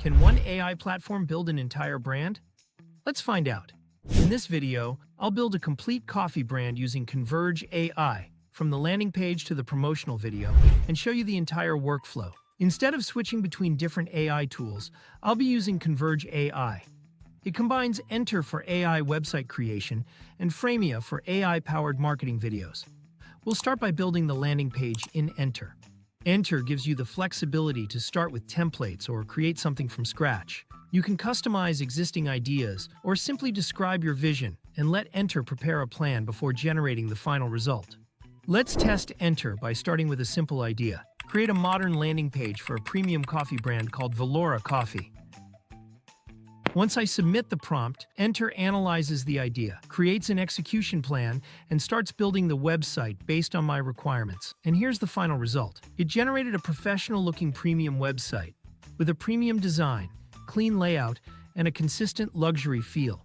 Can one AI platform build an entire brand? Let's find out. In this video, I'll build a complete coffee brand using ConvergeAI, from the landing page to the promotional video, and show you the entire workflow. Instead of switching between different AI tools, I'll be using ConvergeAI. It combines Enter for AI website creation and Framia for AI-powered marketing videos. We'll start by building the landing page in Enter. Enter gives you the flexibility to start with templates or create something from scratch. You can customize existing ideas or simply describe your vision and let Enter prepare a plan before generating the final result. Let's test Enter by starting with a simple idea. Create a modern landing page for a premium coffee brand called Valora Coffee. Once I submit the prompt, Enter analyzes the idea, creates an execution plan, and starts building the website based on my requirements. And here's the final result. It generated a professional-looking premium website with a premium design, clean layout, and a consistent luxury feel.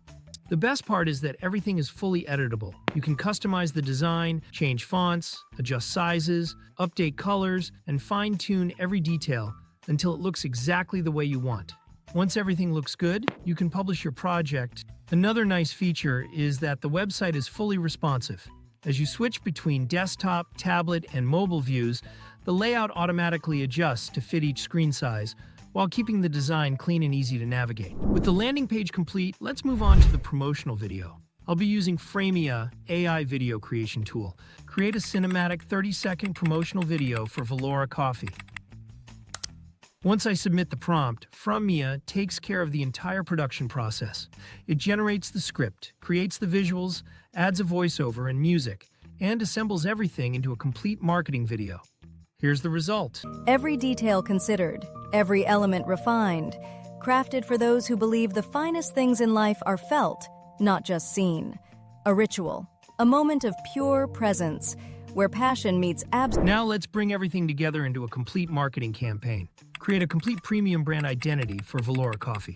The best part is that everything is fully editable. You can customize the design, change fonts, adjust sizes, update colors, and fine-tune every detail until it looks exactly the way you want. Once everything looks good, you can publish your project. Another nice feature is that the website is fully responsive. As you switch between desktop, tablet, and mobile views, the layout automatically adjusts to fit each screen size, while keeping the design clean and easy to navigate. With the landing page complete, let's move on to the promotional video. I'll be using Framia AI video creation tool. Create a cinematic 30-second promotional video for Valora Coffee. Once I submit the prompt, Framia takes care of the entire production process. It generates the script, creates the visuals, adds a voiceover and music, and assembles everything into a complete marketing video. Here's the result. Every detail considered, every element refined, crafted for those who believe the finest things in life are felt, not just seen. A ritual, a moment of pure presence, where passion meets Now let's bring everything together into a complete marketing campaign. Create a complete premium brand identity for Valora Coffee.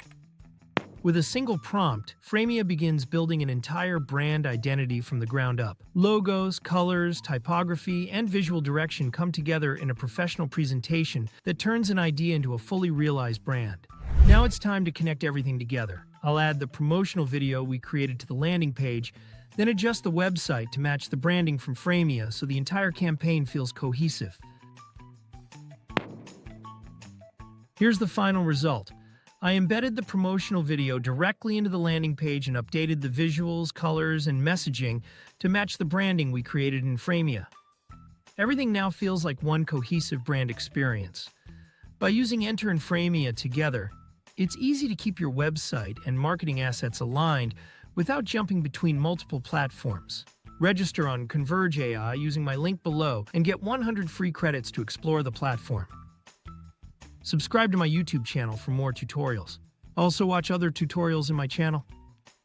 With a single prompt, Framia begins building an entire brand identity from the ground up. Logos, colors, typography, and visual direction come together in a professional presentation that turns an idea into a fully realized brand. Now it's time to connect everything together. I'll add the promotional video we created to the landing page, then adjust the website to match the branding from Framia so the entire campaign feels cohesive. Here's the final result. I embedded the promotional video directly into the landing page and updated the visuals, colors, and messaging to match the branding we created in Framia. Everything now feels like one cohesive brand experience. By using Enter and Framia together, it's easy to keep your website and marketing assets aligned without jumping between multiple platforms. Register on ConvergeAI using my link below and get 100 free credits to explore the platform. Subscribe to my YouTube channel for more tutorials. Also watch other tutorials in my channel.